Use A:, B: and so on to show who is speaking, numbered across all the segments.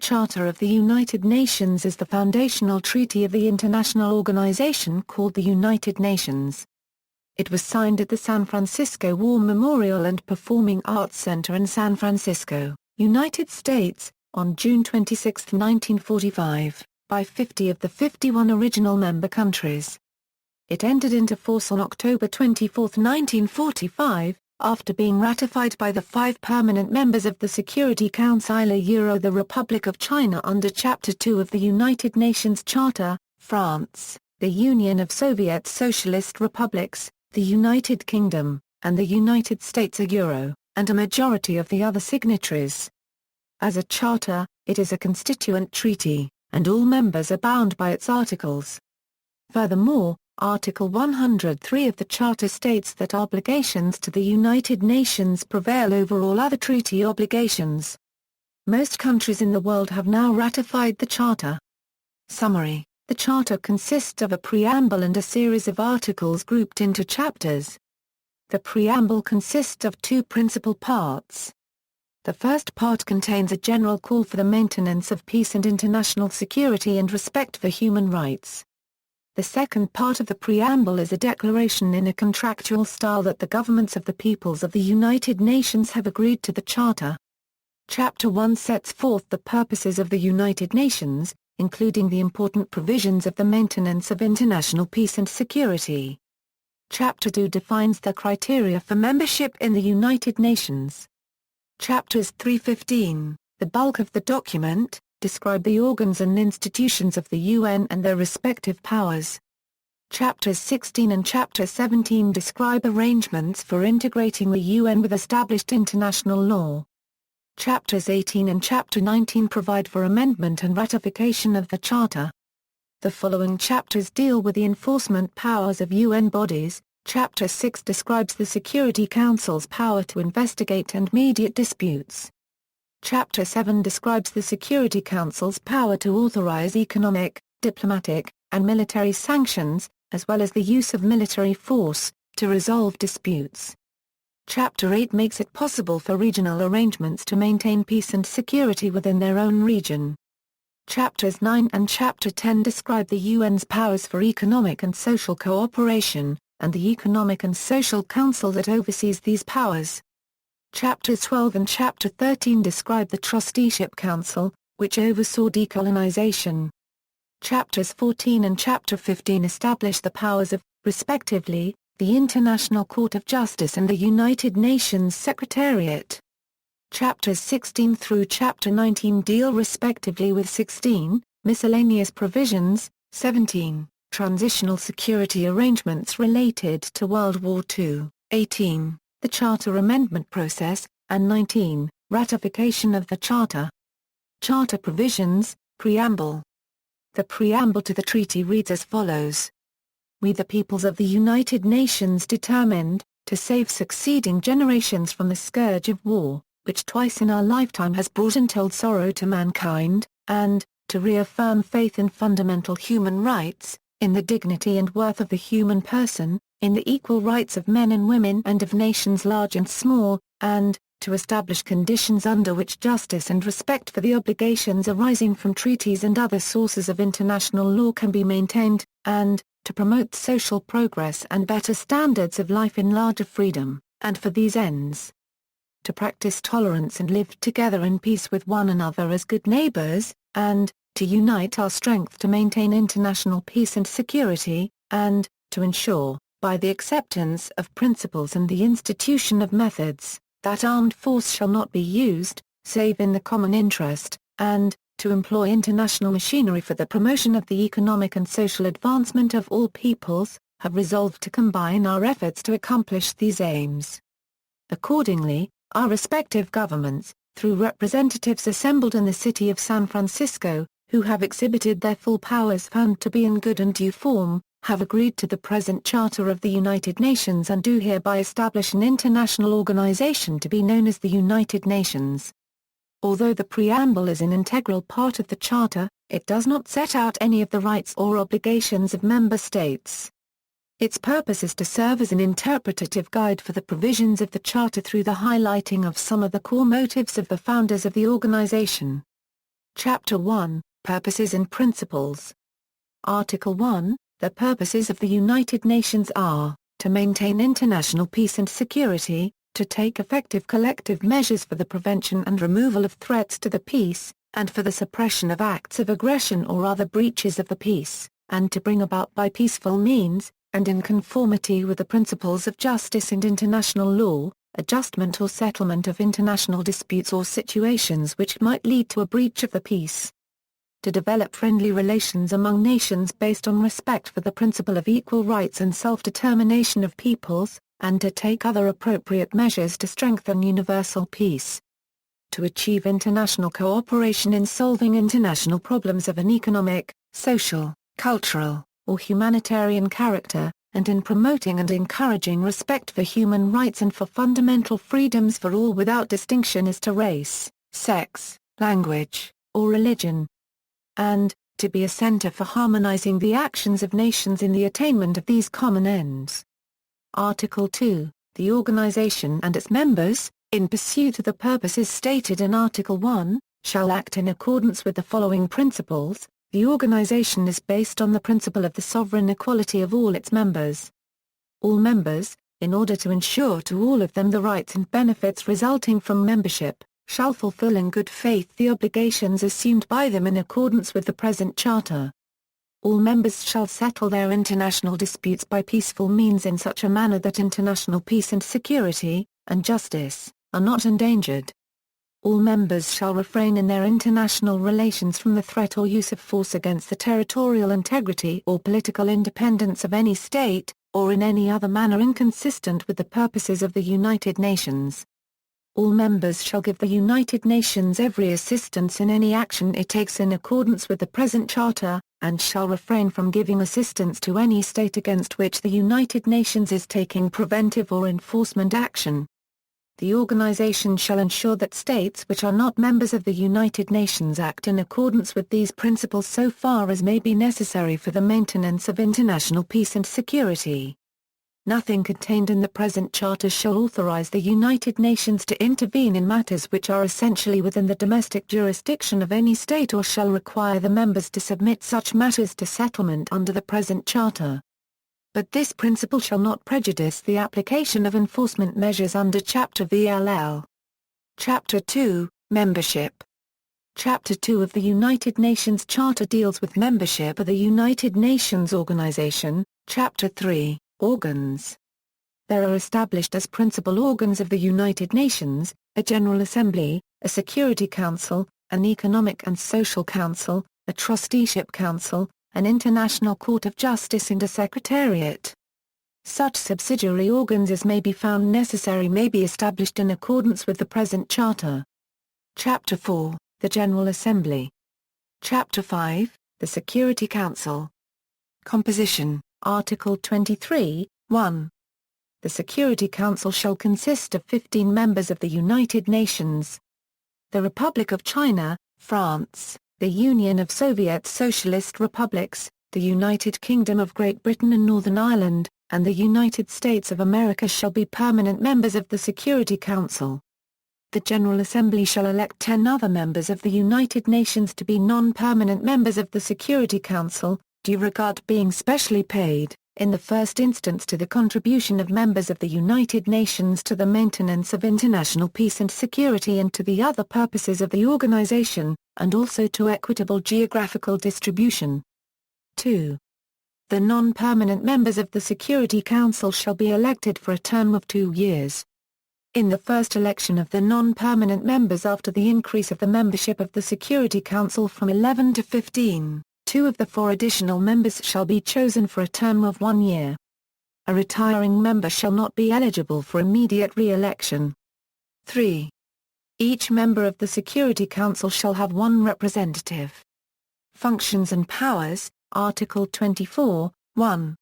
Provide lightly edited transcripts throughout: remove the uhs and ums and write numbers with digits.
A: Charter of the United Nations is the foundational treaty of the international organization called the United Nations. It was signed at the San Francisco War Memorial and Performing Arts Center in San Francisco, United States, on June 26, 1945, by 50 of the 51 original member countries. It entered into force on October 24, 1945, after being ratified by the 5 permanent members of the Security Council the Republic of China under Chapter 2 of the United Nations Charter, France, the Union of Soviet Socialist Republics, the United Kingdom, and the United States and a majority of the other signatories. As a charter, it is a constituent treaty, and all members are bound by its articles. Furthermore, Article 103 of the Charter states that obligations to the United Nations prevail over all other treaty obligations. Most countries in the world have now ratified the Charter. Summary: the Charter consists of a preamble and a series of articles grouped into chapters. The preamble consists of 2 principal parts. The first part contains a general call for the maintenance of peace and international security and respect for human rights. The second part of the preamble is a declaration in a contractual style that the governments of the peoples of the United Nations have agreed to the Charter. Chapter 1 sets forth the purposes of the United Nations, including the important provisions of the maintenance of international peace and security. Chapter 2 defines the criteria for membership in the United Nations. Chapters 3-15, the bulk of the document, describe the organs and institutions of the UN and their respective powers. Chapters 16 and Chapter 17 describe arrangements for integrating the UN with established international law. Chapters 18 and Chapter 19 provide for amendment and ratification of the Charter. The following chapters deal with the enforcement powers of UN bodies. Chapter 6 describes the Security Council's power to investigate and mediate disputes. Chapter 7 describes the Security Council's power to authorize economic, diplomatic, and military sanctions, as well as the use of military force, to resolve disputes. Chapter 8 makes it possible for regional arrangements to maintain peace and security within their own region. Chapters 9 and Chapter 10 describe the UN's powers for economic and social cooperation, and the Economic and Social Council that oversees these powers. Chapters 12 and Chapter 13 describe the Trusteeship Council, which oversaw decolonization. Chapters 14 and Chapter 15 establish the powers of, respectively, the International Court of Justice and the United Nations Secretariat. Chapters 16 through Chapter 19 deal respectively with 16, miscellaneous provisions, 17, transitional security arrangements related to World War II, 18, the Charter Amendment Process, and 19, ratification of the Charter. Charter Provisions, Preamble. The preamble to the treaty reads as follows. We the peoples of the United Nations determined, to save succeeding generations from the scourge of war, which twice in our lifetime has brought untold sorrow to mankind, and, to reaffirm faith in fundamental human rights, in the dignity and worth of the human person, in the equal rights of men and women and of nations large and small, and, to establish conditions under which justice and respect for the obligations arising from treaties and other sources of international law can be maintained, and, to promote social progress and better standards of life in larger freedom, and for these ends, to practice tolerance and live together in peace with one another as good neighbors, and, to unite our strength to maintain international peace and security, and, to ensure, by the acceptance of principles and the institution of methods, that armed force shall not be used, save in the common interest, and, to employ international machinery for the promotion of the economic and social advancement of all peoples, have resolved to combine our efforts to accomplish these aims. Accordingly, our respective governments, through representatives assembled in the city of San Francisco, who have exhibited their full powers found to be in good and due form, have agreed to the present Charter of the United Nations and do hereby establish an international organization to be known as the United Nations. Although the preamble is an integral part of the Charter, it does not set out any of the rights or obligations of member states. Its purpose is to serve as an interpretative guide for the provisions of the Charter through the highlighting of some of the core motives of the founders of the organization. Chapter 1, Purposes and Principles. Article 1, the purposes of the United Nations are, to maintain international peace and security, to take effective collective measures for the prevention and removal of threats to the peace, and for the suppression of acts of aggression or other breaches of the peace, and to bring about by peaceful means, and in conformity with the principles of justice and international law, adjustment or settlement of international disputes or situations which might lead to a breach of the peace. To develop friendly relations among nations based on respect for the principle of equal rights and self-determination of peoples, and to take other appropriate measures to strengthen universal peace. To achieve international cooperation in solving international problems of an economic, social, cultural, or humanitarian character, and in promoting and encouraging respect for human rights and for fundamental freedoms for all without distinction as to race, sex, language, or religion. And, to be a center for harmonizing the actions of nations in the attainment of these common ends. Article 2, the organization and its members, in pursuit of the purposes stated in Article 1, shall act in accordance with the following principles. The organization is based on the principle of the sovereign equality of all its members. All members, in order to ensure to all of them the rights and benefits resulting from membership, shall fulfill in good faith the obligations assumed by them in accordance with the present Charter. All members shall settle their international disputes by peaceful means in such a manner that international peace and security, and justice, are not endangered. All members shall refrain in their international relations from the threat or use of force against the territorial integrity or political independence of any state, or in any other manner inconsistent with the purposes of the United Nations. All members shall give the United Nations every assistance in any action it takes in accordance with the present Charter, and shall refrain from giving assistance to any state against which the United Nations is taking preventive or enforcement action. The organization shall ensure that states which are not members of the United Nations act in accordance with these principles so far as may be necessary for the maintenance of international peace and security. Nothing contained in the present Charter shall authorize the United Nations to intervene in matters which are essentially within the domestic jurisdiction of any state or shall require the members to submit such matters to settlement under the present Charter. But this principle shall not prejudice the application of enforcement measures under Chapter VLL. Chapter 2, Membership. Chapter 2 of the United Nations Charter deals with membership of the United Nations Organization. Chapter 3, Organs. There are established as principal organs of the United Nations, a General Assembly, a Security Council, an Economic and Social Council, a Trusteeship Council, an International Court of Justice and a Secretariat. Such subsidiary organs as may be found necessary may be established in accordance with the present Charter. Chapter 4, the General Assembly. Chapter 5, the Security Council. Composition, Article 23, 1. The Security Council shall consist of 15 members of the United Nations. The Republic of China, France, the Union of Soviet Socialist Republics, the United Kingdom of Great Britain and Northern Ireland, and the United States of America shall be permanent members of the Security Council. The General Assembly shall elect 10 other members of the United Nations to be non-permanent members of the Security Council, due regard being specially paid, in the first instance to the contribution of members of the United Nations to the maintenance of international peace and security and to the other purposes of the organization, and also to equitable geographical distribution. 2. The non-permanent members of the Security Council shall be elected for a term of 2 years. In the first election of the non-permanent members after the increase of the membership of the Security Council from 11 to 15, 2 of the 4 additional members shall be chosen for a term of 1 year. A retiring member shall not be eligible for immediate re-election. 3. Each member of the Security Council shall have 1 representative. Functions and powers, Article 24, 1.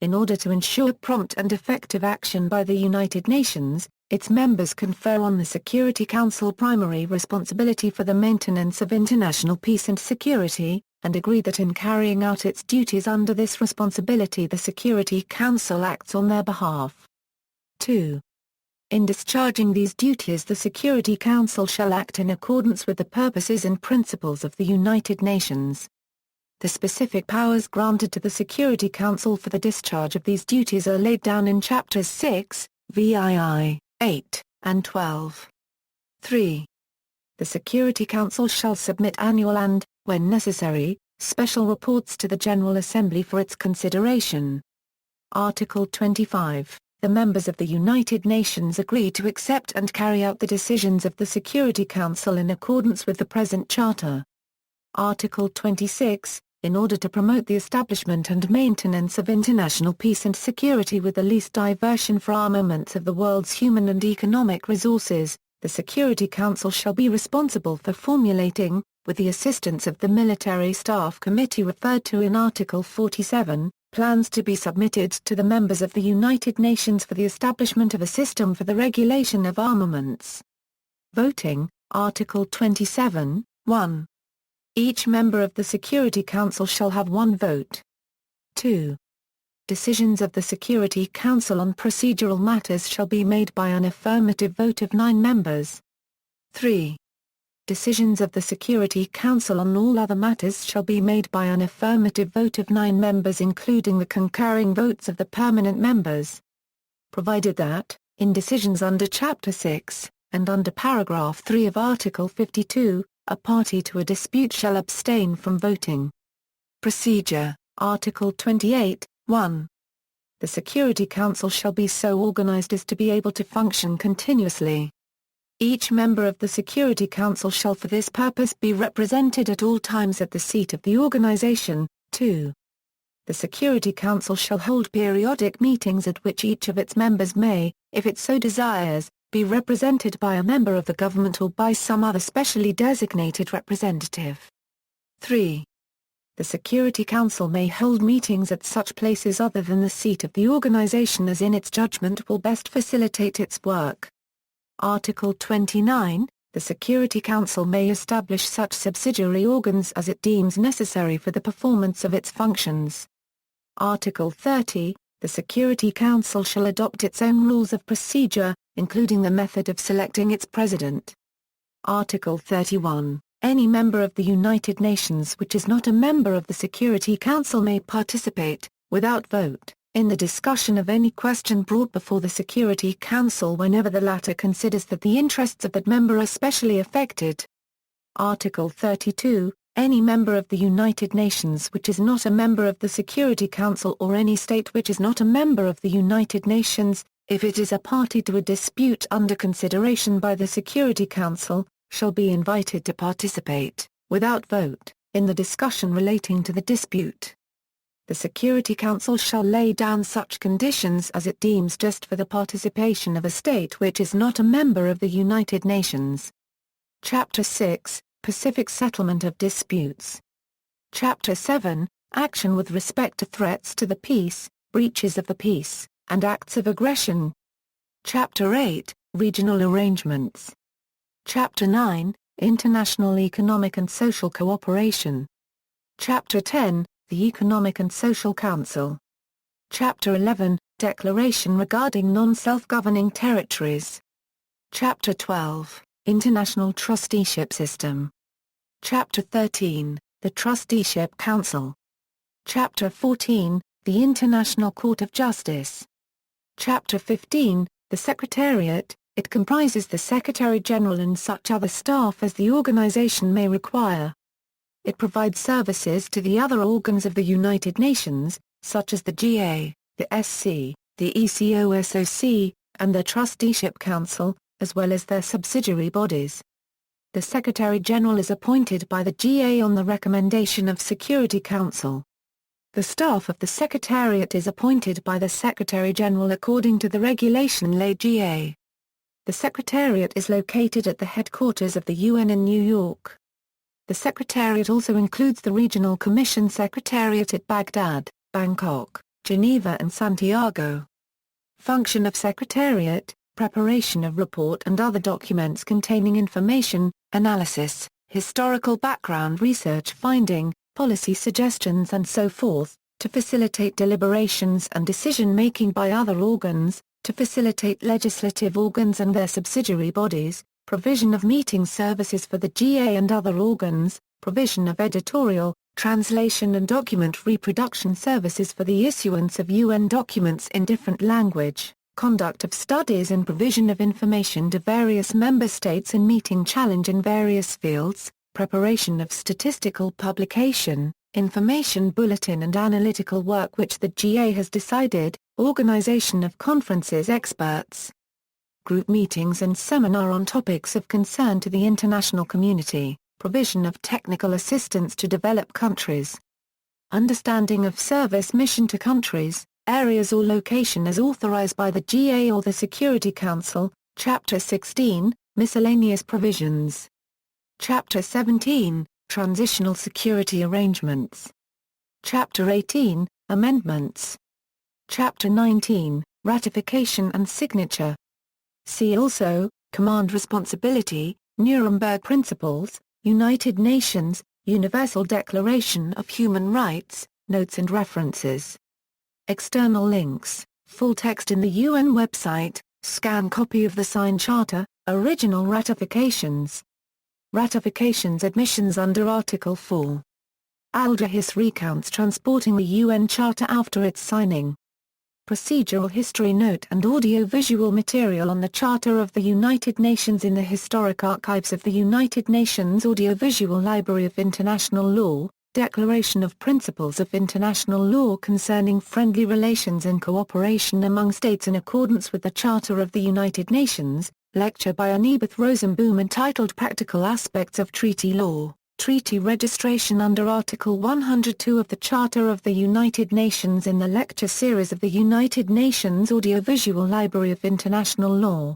A: In order to ensure prompt and effective action by the United Nations, its members confer on the Security Council primary responsibility for the maintenance of international peace and security, and agree that in carrying out its duties under this responsibility the Security Council acts on their behalf. 2. In discharging these duties, the Security Council shall act in accordance with the purposes and principles of the United Nations. The specific powers granted to the Security Council for the discharge of these duties are laid down in Chapters 6, VII, 8, and 12. 3. The Security Council shall submit annual and, when necessary, special reports to the General Assembly for its consideration. Article 25. The members of the United Nations agree to accept and carry out the decisions of the Security Council in accordance with the present Charter. Article 26. In order to promote the establishment and maintenance of international peace and security with the least diversion for armaments of the world's human and economic resources, the Security Council shall be responsible for formulating, with the assistance of the Military Staff Committee referred to in Article 47, plans to be submitted to the members of the United Nations for the establishment of a system for the regulation of armaments. Voting, Article 27, 1. Each member of the Security Council shall have one vote. 2. Decisions of the Security Council on procedural matters shall be made by an affirmative vote of 9 members. 3. Decisions of the Security Council on all other matters shall be made by an affirmative vote of 9 members including the concurring votes of the permanent members. Provided that, in decisions under Chapter 6, and under Paragraph 3 of Article 52, a party to a dispute shall abstain from voting. Procedure, Article 28, 1. The Security Council shall be so organized as to be able to function continuously. Each member of the Security Council shall for this purpose be represented at all times at the seat of the organization. 2. The Security Council shall hold periodic meetings at which each of its members may, if it so desires, be represented by a member of the government or by some other specially designated representative. 3. The Security Council may hold meetings at such places other than the seat of the organization as in its judgment will best facilitate its work. Article 29. The Security Council may establish such subsidiary organs as it deems necessary for the performance of its functions. Article 30. The Security Council shall adopt its own rules of procedure, including the method of selecting its president. Article 31. Any member of the United Nations which is not a member of the Security Council may participate, without vote, in the discussion of any question brought before the Security Council whenever the latter considers that the interests of that member are specially affected. Article 32. Any member of the United Nations which is not a member of the Security Council or any state which is not a member of the United Nations, if it is a party to a dispute under consideration by the Security Council, shall be invited to participate, without vote, in the discussion relating to the dispute. The Security Council shall lay down such conditions as it deems just for the participation of a state which is not a member of the United Nations. Chapter 6, Pacific Settlement of Disputes. Chapter 7, Action with respect to threats to the peace, breaches of the peace, and acts of aggression. Chapter 8, Regional Arrangements. Chapter 9, International Economic and Social Cooperation. Chapter 10, the Economic and Social Council. Chapter 11, Declaration regarding non-self-governing territories. Chapter 12, International Trusteeship System. Chapter 13, the Trusteeship Council. Chapter 14, the International Court of Justice. Chapter 15, the Secretariat. It comprises the Secretary-General and such other staff as the organization may require. It provides services to the other organs of the United Nations, such as the GA, the SC, the ECOSOC, and the Trusteeship Council, as well as their subsidiary bodies. The Secretary-General is appointed by the GA on the recommendation of Security Council. The staff of the Secretariat is appointed by the Secretary-General according to the regulation laid GA. The Secretariat is located at the headquarters of the UN in New York. The Secretariat also includes the Regional Commission Secretariat at Baghdad, Bangkok, Geneva and Santiago. Function of Secretariat: preparation of report and other documents containing information, analysis, historical background research finding, policy suggestions and so forth, to facilitate deliberations and decision-making by other organs, to facilitate legislative organs and their subsidiary bodies, provision of meeting services for the GA and other organs, provision of editorial, translation and document reproduction services for the issuance of UN documents in different language, conduct of studies and provision of information to various member states and meeting challenge in various fields, preparation of statistical publication, information bulletin and analytical work which the GA has decided, organization of conferences experts, group meetings and seminar on topics of concern to the international community, provision of technical assistance to developed countries, understanding of service mission to countries, areas or location as authorized by the GA or the Security Council, Chapter 16, Miscellaneous Provisions. Chapter 17, Transitional Security Arrangements. Chapter 18, Amendments. Chapter 19, Ratification and Signature. See also, Command Responsibility, Nuremberg Principles, United Nations, Universal Declaration of Human Rights, Notes and References. External links, full text in the UN website, scan copy of the signed charter, original ratifications. Ratifications admissions under Article 4. Al-Jahis recounts transporting the UN Charter after its signing. Procedural history note and audio-visual material on the Charter of the United Nations in the Historic Archives of the United Nations Audiovisual Library of International Law, Declaration of Principles of International Law concerning friendly relations and cooperation among states in accordance with the Charter of the United Nations, lecture by Anibeth Rosenboom entitled Practical Aspects of Treaty Law. Treaty registration under Article 102 of the Charter of the United Nations in the lecture series of the United Nations Audiovisual Library of International Law.